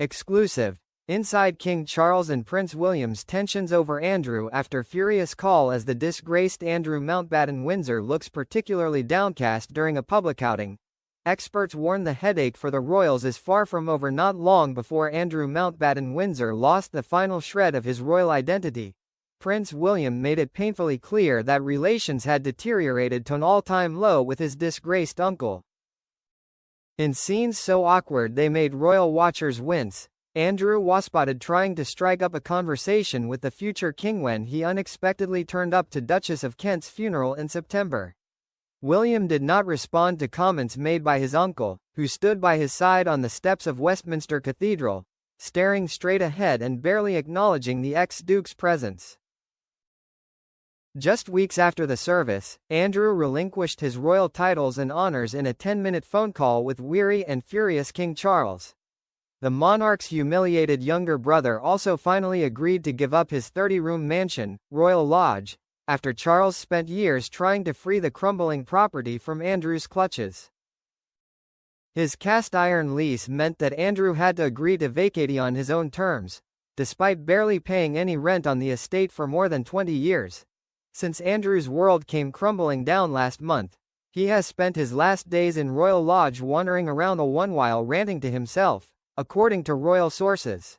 Exclusive. Inside King Charles and Prince William's tensions over Andrew after furious call as the disgraced Andrew Mountbatten-Windsor looks particularly downcast during a public outing. Experts warn the headache for the royals is far from over not long before Andrew Mountbatten-Windsor lost the final shred of his royal identity. Prince William made it painfully clear that relations had deteriorated to an all-time low with his disgraced uncle. In scenes so awkward they made royal watchers wince, Andrew was spotted trying to strike up a conversation with the future king when he unexpectedly turned up to Duchess of Kent's funeral in September. William did not respond to comments made by his uncle, who stood by his side on the steps of Westminster Cathedral, staring straight ahead and barely acknowledging the ex-duke's presence. Just weeks after the service, Andrew relinquished his royal titles and honors in a 10-minute phone call with weary and furious King Charles. The monarch's humiliated younger brother also finally agreed to give up his 30-room mansion, Royal Lodge, after Charles spent years trying to free the crumbling property from Andrew's clutches. His cast-iron lease meant that Andrew had to agree to vacate on his own terms, despite barely paying any rent on the estate for more than 20 years. Since Andrew's world came crumbling down last month, he has spent his last days in Royal Lodge wandering around the one while ranting to himself, according to royal sources.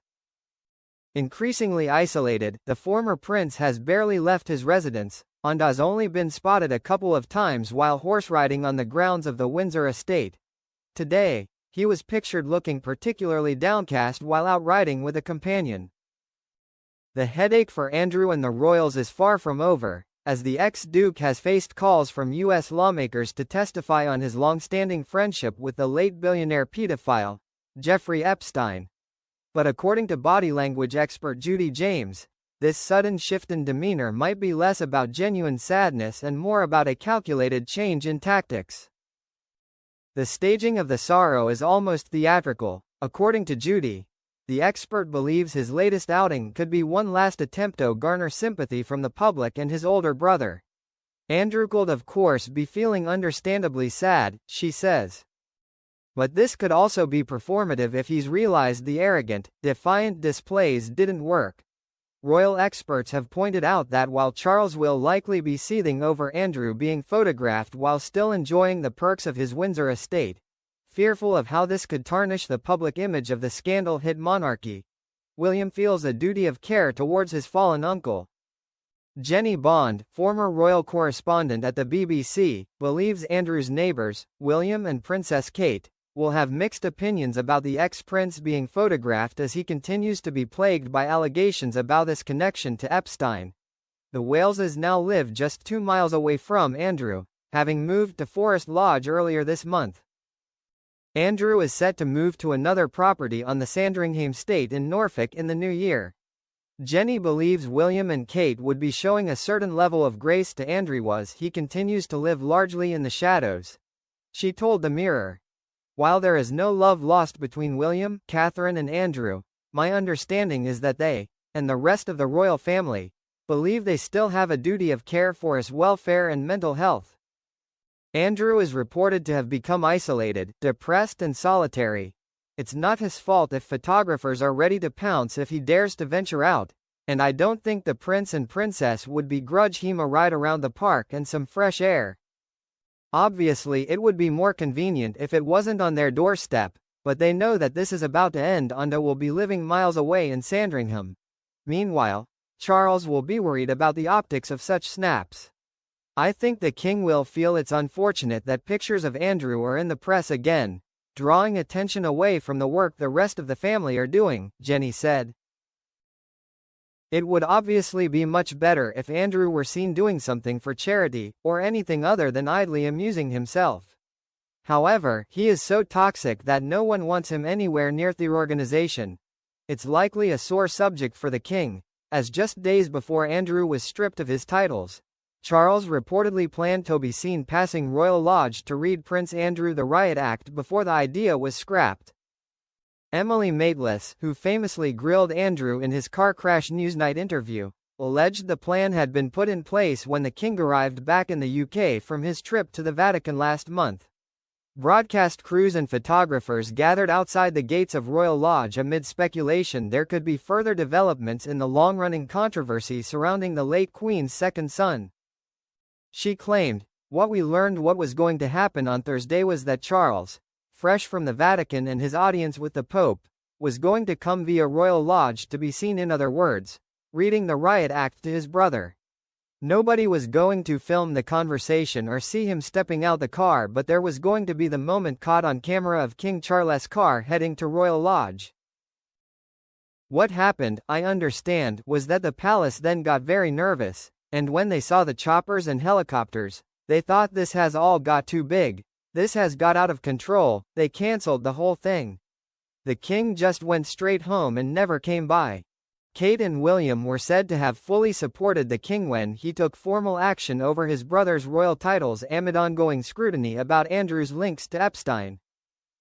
Increasingly isolated, the former prince has barely left his residence, and has only been spotted a couple of times while horse riding on the grounds of the Windsor estate. Today, he was pictured looking particularly downcast while out riding with a companion. The headache for Andrew and the royals is far from over, as the ex-duke has faced calls from U.S. lawmakers to testify on his long-standing friendship with the late billionaire pedophile, Jeffrey Epstein. But according to body language expert Judy James, this sudden shift in demeanor might be less about genuine sadness and more about a calculated change in tactics. The staging of the sorrow is almost theatrical, according to Judy. The expert believes his latest outing could be one last attempt to garner sympathy from the public and his older brother. Andrew could of course be feeling understandably sad, she says. But this could also be performative if he's realized the arrogant, defiant displays didn't work. Royal experts have pointed out that while Charles will likely be seething over Andrew being photographed while still enjoying the perks of his Windsor estate, fearful of how this could tarnish the public image of the scandal-hit monarchy, William feels a duty of care towards his fallen uncle. Jenny Bond, former royal correspondent at the BBC, believes Andrew's neighbors, William and Princess Kate, will have mixed opinions about the ex-prince being photographed as he continues to be plagued by allegations about his connection to Epstein. The Waleses now live just 2 miles away from Andrew, having moved to Forest Lodge earlier this month. Andrew is set to move to another property on the Sandringham estate in Norfolk in the new year. Jenny believes William and Kate would be showing a certain level of grace to Andrew as he continues to live largely in the shadows. She told the Mirror, "While there is no love lost between William, Catherine and Andrew, my understanding is that they, and the rest of the royal family, believe they still have a duty of care for his welfare and mental health." Andrew is reported to have become isolated, depressed and solitary. It's not his fault if photographers are ready to pounce if he dares to venture out, and I don't think the prince and princess would begrudge him a ride around the park and some fresh air. Obviously it would be more convenient if it wasn't on their doorstep, but they know that this is about to end and will be living miles away in Sandringham. Meanwhile, Charles will be worried about the optics of such snaps. I think the king will feel it's unfortunate that pictures of Andrew are in the press again, drawing attention away from the work the rest of the family are doing, Jenny said. It would obviously be much better if Andrew were seen doing something for charity, or anything other than idly amusing himself. However, he is so toxic that no one wants him anywhere near the organization. It's likely a sore subject for the king, as just days before Andrew was stripped of his titles, Charles reportedly planned to be seen passing Royal Lodge to read Prince Andrew the Riot Act before the idea was scrapped. Emily Maitlis, who famously grilled Andrew in his car crash Newsnight interview, alleged the plan had been put in place when the king arrived back in the UK from his trip to the Vatican last month. Broadcast crews and photographers gathered outside the gates of Royal Lodge amid speculation there could be further developments in the long-running controversy surrounding the late Queen's second son. She claimed, "What we learned what was going to happen on Thursday was that Charles, fresh from the Vatican and his audience with the Pope, was going to come via Royal Lodge to be seen, in other words, reading the riot act to his brother. Nobody was going to film the conversation or see him stepping out the car, but there was going to be the moment caught on camera of King Charles' car heading to Royal Lodge. What happened, I understand, was that the palace then got very nervous, and when they saw the choppers and helicopters, they thought this has all got too big, this has got out of control, they cancelled the whole thing. The king just went straight home and never came by." Kate and William were said to have fully supported the king when he took formal action over his brother's royal titles amid ongoing scrutiny about Andrew's links to Epstein.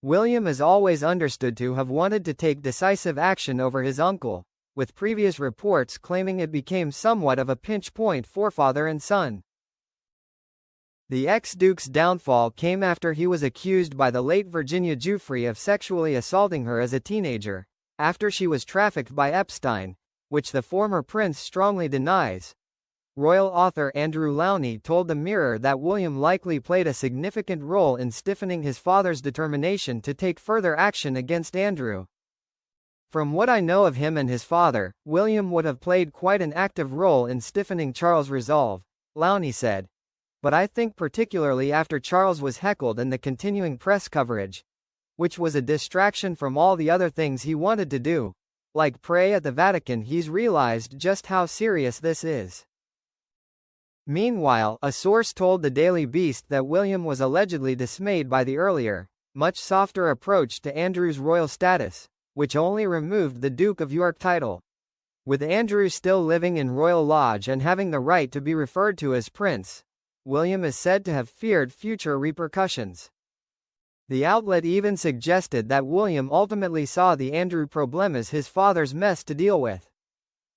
William is always understood to have wanted to take decisive action over his uncle, with previous reports claiming it became somewhat of a pinch point for father and son. The ex-duke's downfall came after he was accused by the late Virginia Giuffre of sexually assaulting her as a teenager, after she was trafficked by Epstein, which the former prince strongly denies. Royal author Andrew Lowney told the Mirror that William likely played a significant role in stiffening his father's determination to take further action against Andrew. "From what I know of him and his father, William would have played quite an active role in stiffening Charles' resolve," Lowney said. "But I think particularly after Charles was heckled and the continuing press coverage, which was a distraction from all the other things he wanted to do, like pray at the Vatican, he's realized just how serious this is." Meanwhile, a source told the Daily Beast that William was allegedly dismayed by the earlier, much softer approach to Andrew's royal status, which only removed the Duke of York title. With Andrew still living in Royal Lodge and having the right to be referred to as Prince, William is said to have feared future repercussions. The outlet even suggested that William ultimately saw the Andrew problem as his father's mess to deal with.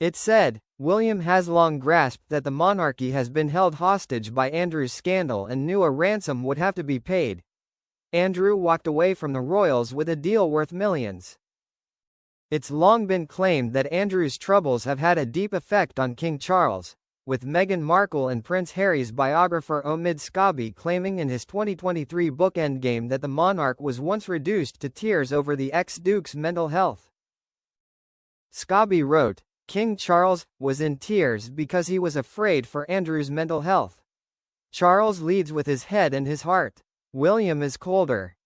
It said, "William has long grasped that the monarchy has been held hostage by Andrew's scandal and knew a ransom would have to be paid. Andrew walked away from the royals with a deal worth millions." It's long been claimed that Andrew's troubles have had a deep effect on King Charles, with Meghan Markle and Prince Harry's biographer Omid Scobie claiming in his 2023 book Endgame that the monarch was once reduced to tears over the ex-duke's mental health. Scobie wrote, "King Charles was in tears because he was afraid for Andrew's mental health. Charles leads with his head and his heart. William is colder.